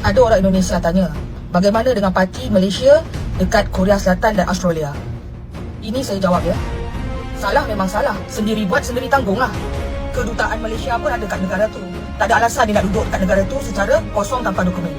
Ada orang Indonesia tanya, bagaimana dengan parti Malaysia dekat Korea Selatan dan Australia? Ini saya jawab ya. Salah memang salah. Sendiri buat, sendiri tanggung lah. Kedutaan Malaysia pun ada kat negara tu. Tak ada alasan dia nak duduk kat negara tu secara kosong tanpa dokumen.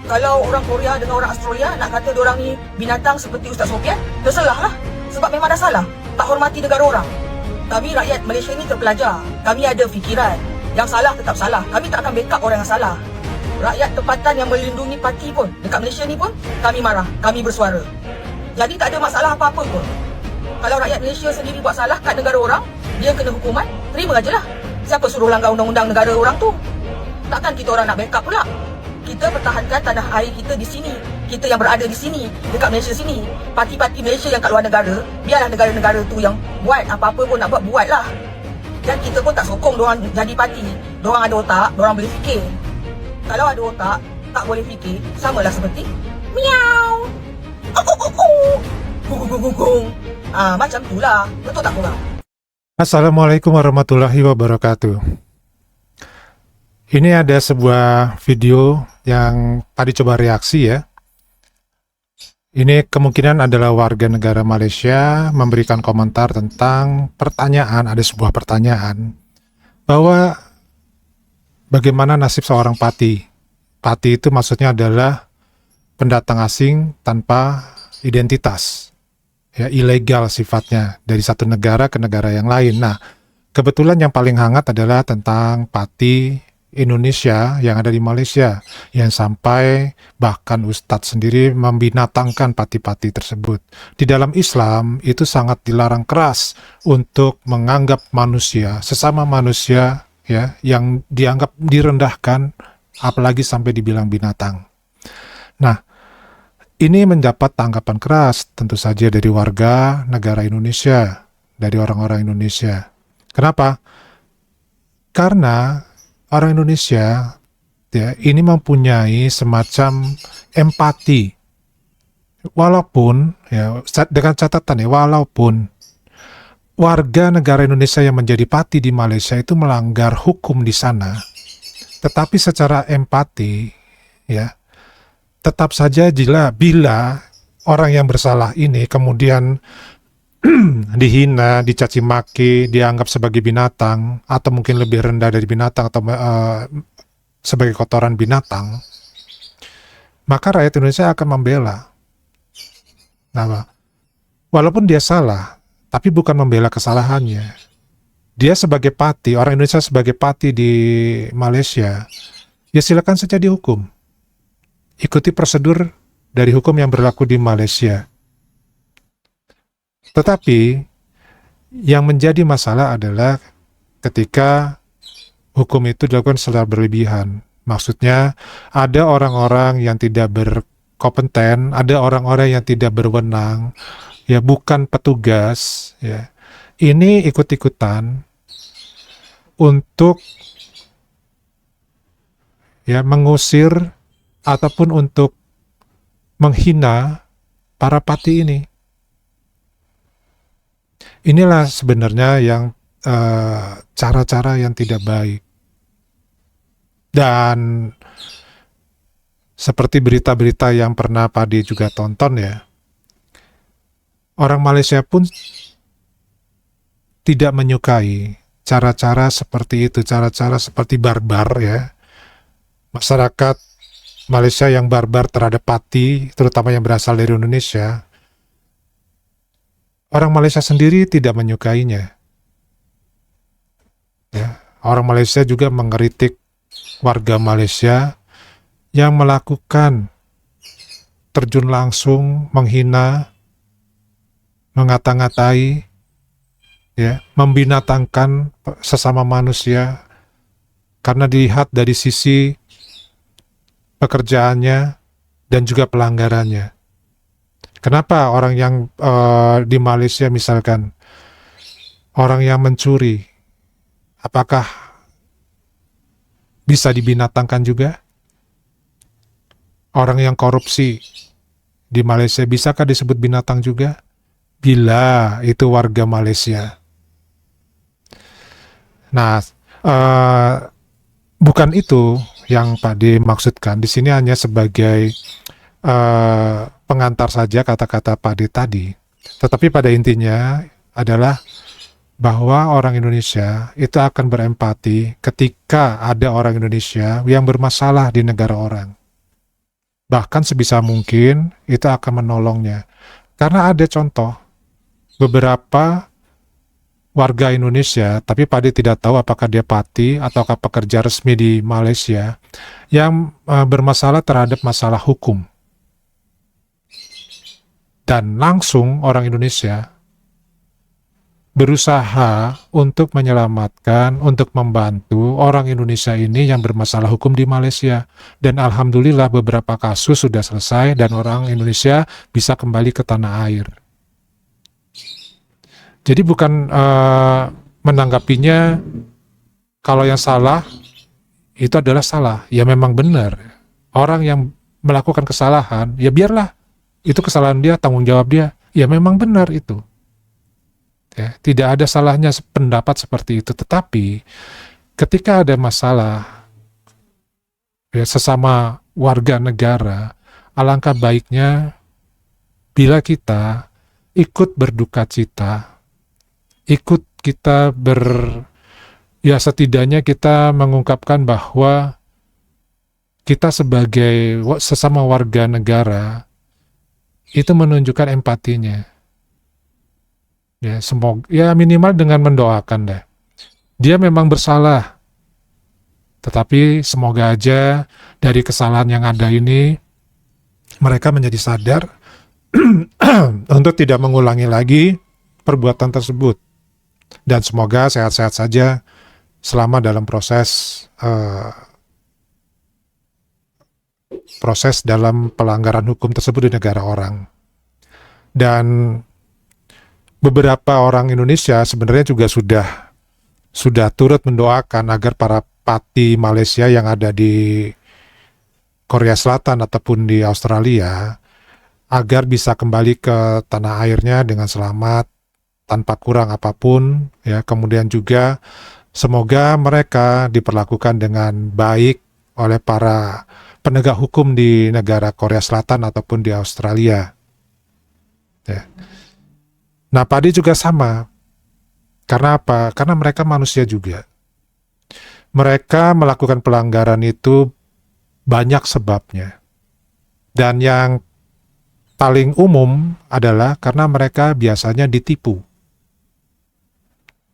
Kalau orang Korea dengan orang Australia nak kata diorang ni binatang seperti Ustaz Sofian, tersalah lah. Sebab memang dah salah. Tak hormati negara orang. Kami rakyat Malaysia ni terpelajar. Kami ada fikiran. Yang salah tetap salah. Kami tak akan backup orang yang salah. Rakyat tempatan yang melindungi parti pun, dekat Malaysia ni pun, kami marah. Kami bersuara. Jadi tak ada masalah apa-apa pun. Kalau rakyat Malaysia sendiri buat salah kat negara orang, dia kena hukuman, terima je lah. Siapa suruh langgar undang-undang negara orang tu? Takkan kita orang nak backup pula. Kita pertahankan tanah air kita di sini. Kita yang berada di sini, dekat Malaysia sini. Parti-parti Malaysia yang kat luar negara, biarlah negara-negara tu yang buat apa-apa pun nak buat lah. Dan kita pun tak sokong diorang jadi parti. Diorang ada otak, diorang boleh fikir. Kalau ada otak, tak boleh fikir, samalah seperti miau. Gung. Macam tu lah. Betul tak korang? Assalamualaikum warahmatullahi wabarakatuh. Ini ada sebuah video yang tadi coba reaksi ya. Ini kemungkinan adalah warga negara Malaysia memberikan komentar tentang pertanyaan, ada sebuah pertanyaan bahwa bagaimana nasib seorang pati. Pati itu maksudnya adalah pendatang asing tanpa identitas. Ya, ilegal sifatnya dari satu negara ke negara yang lain. Nah, kebetulan yang paling hangat adalah tentang pati Indonesia yang ada di Malaysia, yang sampai bahkan Ustadz sendiri membinatangkan pati-pati tersebut. Di dalam Islam itu sangat dilarang keras untuk menganggap manusia, sesama manusia ya, yang dianggap direndahkan, apalagi sampai dibilang binatang. Nah, ini mendapat tanggapan keras tentu saja dari warga negara Indonesia, dari orang-orang Indonesia. Kenapa? Karena orang Indonesia ya, ini mempunyai semacam empati. Walaupun ya, dengan catatan ya, walaupun warga negara Indonesia yang menjadi pati di Malaysia itu melanggar hukum di sana, tetapi secara empati ya, tetap saja bila orang yang bersalah ini kemudian dihina, dicaci maki, dianggap sebagai binatang atau mungkin lebih rendah dari binatang atau sebagai kotoran binatang, maka rakyat Indonesia akan membela. Nah, walaupun dia salah, tapi bukan membela kesalahannya. Dia sebagai pati, orang Indonesia sebagai pati di Malaysia, ya silakan saja dihukum. Ikuti prosedur dari hukum yang berlaku di Malaysia. Tetapi yang menjadi masalah adalah ketika hukum itu dilakukan secara berlebihan. Maksudnya ada orang-orang yang tidak berkompeten, ada orang-orang yang tidak berwenang, ya bukan petugas, ya. Ini ikut-ikutan untuk ya mengusir ataupun untuk menghina para pati ini. Inilah sebenarnya yang cara-cara yang tidak baik. Dan seperti berita-berita yang pernah Padi juga tonton ya, orang Malaysia pun tidak menyukai cara-cara seperti itu, cara-cara seperti barbar ya. Masyarakat Malaysia yang barbar terhadap pati, terutama yang berasal dari Indonesia, orang Malaysia sendiri tidak menyukainya. Ya, orang Malaysia juga mengkritik warga Malaysia yang melakukan terjun langsung, menghina, mengata-ngatai, ya, membinatangkan sesama manusia karena dilihat dari sisi pekerjaannya dan juga pelanggarannya. Kenapa orang yang di Malaysia misalkan, orang yang mencuri, apakah bisa dibinatangkan juga? Orang yang korupsi di Malaysia bisakah disebut binatang juga? Bila itu warga Malaysia. Nah, bukan itu yang Pak D maksudkan. Di sini hanya sebagai pengantar saja kata-kata Pak D tadi. Tetapi pada intinya adalah bahwa orang Indonesia itu akan berempati ketika ada orang Indonesia yang bermasalah di negara orang. Bahkan sebisa mungkin itu akan menolongnya. Karena ada contoh, beberapa warga Indonesia, tapi Pak D tidak tahu apakah dia pati ataukah pekerja resmi di Malaysia, yang bermasalah terhadap masalah hukum. Dan langsung orang Indonesia berusaha untuk menyelamatkan, untuk membantu orang Indonesia ini yang bermasalah hukum di Malaysia. Dan alhamdulillah beberapa kasus sudah selesai dan orang Indonesia bisa kembali ke tanah air. Jadi bukan menanggapinya kalau yang salah itu adalah salah. Ya memang benar. Orang yang melakukan kesalahan, ya biarlah. Itu kesalahan dia, tanggung jawab dia. Ya memang benar itu. Ya, tidak ada salahnya pendapat seperti itu. Tetapi ketika ada masalah ya, sesama warga negara, alangkah baiknya bila kita ikut berduka cita, ikut kita ya setidaknya kita mengungkapkan bahwa kita sebagai sesama warga negara itu menunjukkan empatinya. Ya, semoga ya minimal dengan mendoakan deh. Dia memang bersalah. Tetapi semoga aja dari kesalahan yang ada ini mereka menjadi sadar untuk tidak mengulangi lagi perbuatan tersebut. Dan semoga sehat-sehat saja selama dalam proses dalam pelanggaran hukum tersebut di negara orang. Dan beberapa orang Indonesia sebenarnya juga sudah turut mendoakan agar para pati Malaysia yang ada di Korea Selatan ataupun di Australia agar bisa kembali ke tanah airnya dengan selamat tanpa kurang apapun ya. Kemudian juga semoga mereka diperlakukan dengan baik oleh para penegak hukum di negara Korea Selatan ataupun di Australia. Ya. Nah, Padi juga sama. Karena apa? Karena mereka manusia juga. Mereka melakukan pelanggaran itu banyak sebabnya. Dan yang paling umum adalah karena mereka biasanya ditipu.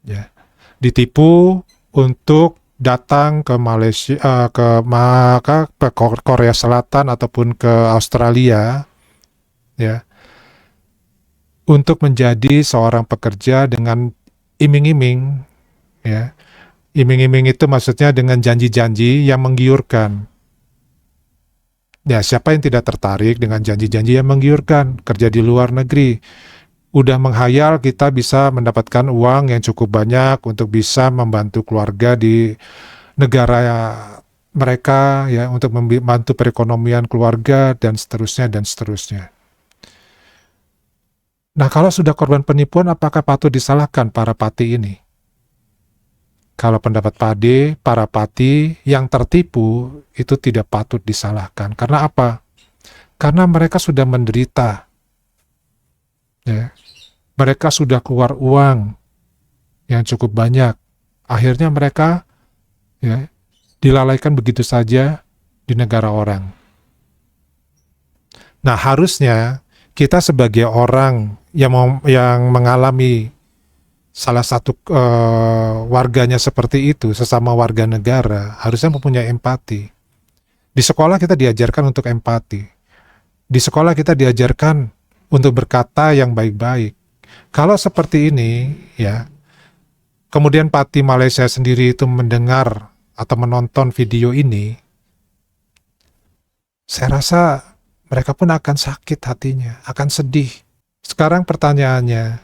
Ya. Ditipu untuk datang ke Malaysia, ke Korea Selatan ataupun ke Australia, ya, untuk menjadi seorang pekerja dengan iming-iming, ya. Iming-iming itu maksudnya dengan janji-janji yang menggiurkan. Ya, siapa yang tidak tertarik dengan janji-janji yang menggiurkan, kerja di luar negeri? Udah menghayal kita bisa mendapatkan uang yang cukup banyak untuk bisa membantu keluarga di negara mereka, ya, untuk membantu perekonomian keluarga dan seterusnya dan seterusnya. Nah, kalau sudah korban penipuan, apakah patut disalahkan para pati ini? Kalau pendapat Pade, para pati yang tertipu itu tidak patut disalahkan. Karena apa? Karena mereka sudah menderita. Ya. Mereka sudah keluar uang yang cukup banyak. Akhirnya mereka, ya, dilalaikan begitu saja di negara orang. Nah, harusnya kita sebagai orang yang mengalami salah satu warganya seperti itu, sesama warga negara, harusnya mempunyai empati. Di sekolah kita diajarkan untuk empati. Di sekolah kita diajarkan untuk berkata yang baik-baik. Kalau seperti ini, ya, kemudian pati Malaysia sendiri itu mendengar atau menonton video ini, saya rasa mereka pun akan sakit hatinya, akan sedih. Sekarang pertanyaannya,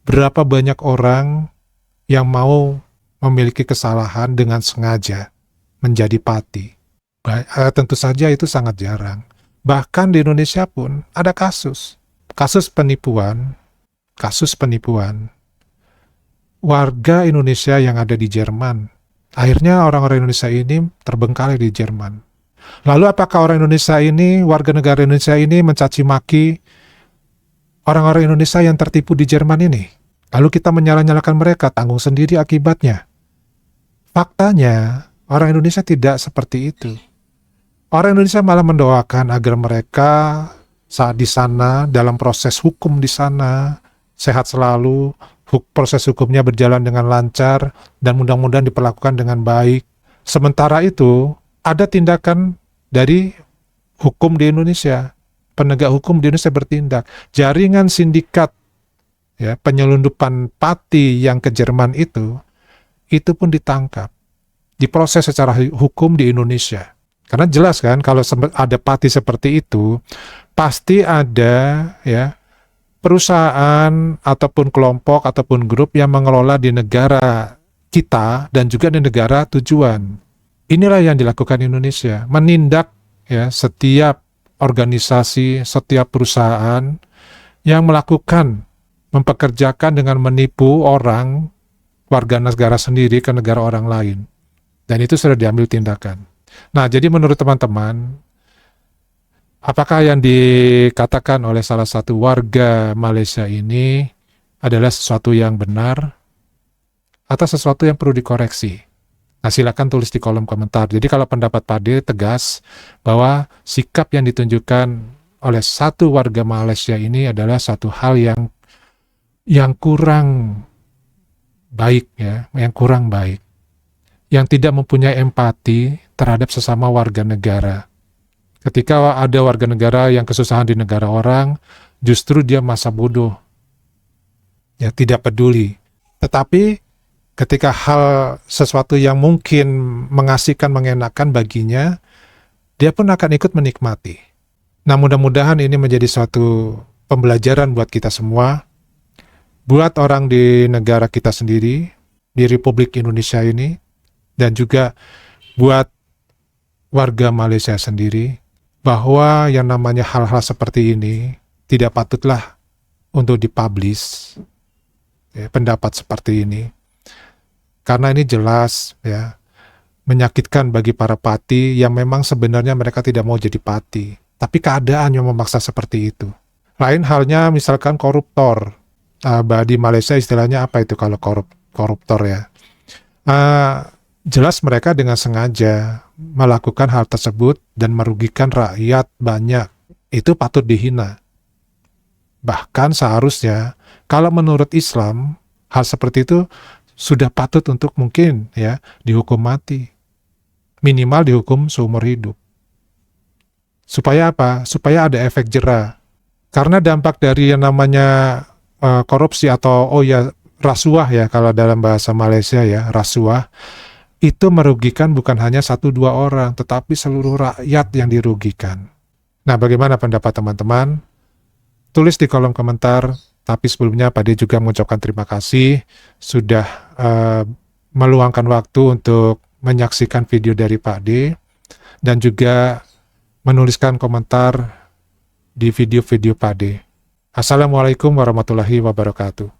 berapa banyak orang yang mau memiliki kesalahan dengan sengaja menjadi pati? Tentu saja itu sangat jarang. Bahkan di Indonesia pun ada kasus penipuan warga Indonesia yang ada di Jerman Akhirnya orang-orang Indonesia ini terbengkalai di Jerman. Lalu apakah orang Indonesia ini, warga negara Indonesia ini mencaci maki orang-orang Indonesia yang tertipu di Jerman ini? Lalu kita menyalah-nyalahkan mereka, tanggung sendiri akibatnya. Faktanya, orang Indonesia tidak seperti itu. Orang Indonesia malah mendoakan agar mereka saat di sana, dalam proses hukum di sana, sehat selalu, proses hukumnya berjalan dengan lancar, dan mudah-mudahan diperlakukan dengan baik. Sementara itu, ada tindakan dari hukum di Indonesia. Penegak hukum di Indonesia bertindak. Jaringan sindikat ya, penyelundupan pati yang ke Jerman itu pun ditangkap. Diproses secara hukum di Indonesia. Karena jelas kan, kalau ada pati seperti itu, pasti ada ya perusahaan ataupun kelompok ataupun grup yang mengelola di negara kita dan juga di negara tujuan. Inilah yang dilakukan Indonesia, menindak ya setiap organisasi, setiap perusahaan yang mempekerjakan dengan menipu orang warga negara sendiri ke negara orang lain. Dan itu sudah diambil tindakan. Nah, jadi menurut teman-teman, apakah yang dikatakan oleh salah satu warga Malaysia ini adalah sesuatu yang benar atau sesuatu yang perlu dikoreksi? Nah, silakan tulis di kolom komentar. Jadi kalau pendapat Pak D tegas bahwa sikap yang ditunjukkan oleh satu warga Malaysia ini adalah satu hal yang kurang baik ya, yang kurang baik. Yang tidak mempunyai empati terhadap sesama warga negara. Ketika ada warga negara yang kesusahan di negara orang, justru dia masa bodoh. Ya, tidak peduli. Tetapi ketika sesuatu yang mungkin mengasihkan, mengenakan baginya, dia pun akan ikut menikmati. Nah, mudah-mudahan ini menjadi suatu pembelajaran buat kita semua, buat orang di negara kita sendiri, di Republik Indonesia ini, dan juga buat warga Malaysia sendiri, bahwa yang namanya hal-hal seperti ini tidak patutlah untuk dipublish ya, pendapat seperti ini. Karena ini jelas ya menyakitkan bagi para pati yang memang sebenarnya mereka tidak mau jadi pati. Tapi keadaan yang memaksa seperti itu. Lain halnya misalkan koruptor. Di Malaysia istilahnya apa itu kalau koruptor ya. Jelas mereka dengan sengaja melakukan hal tersebut dan merugikan rakyat banyak. Itu patut dihina. Bahkan seharusnya kalau menurut Islam hal seperti itu sudah patut untuk mungkin ya dihukum mati. Minimal dihukum seumur hidup. Supaya apa? Supaya ada efek jera. Karena dampak dari yang namanya korupsi atau rasuah ya kalau dalam bahasa Malaysia ya, rasuah itu merugikan bukan hanya 1-2 orang, tetapi seluruh rakyat yang dirugikan. Nah, bagaimana pendapat teman-teman? Tulis di kolom komentar. Tapi sebelumnya Pak D juga mengucapkan terima kasih sudah meluangkan waktu untuk menyaksikan video dari Pak D dan juga menuliskan komentar di video-video Pak D. Assalamualaikum warahmatullahi wabarakatuh.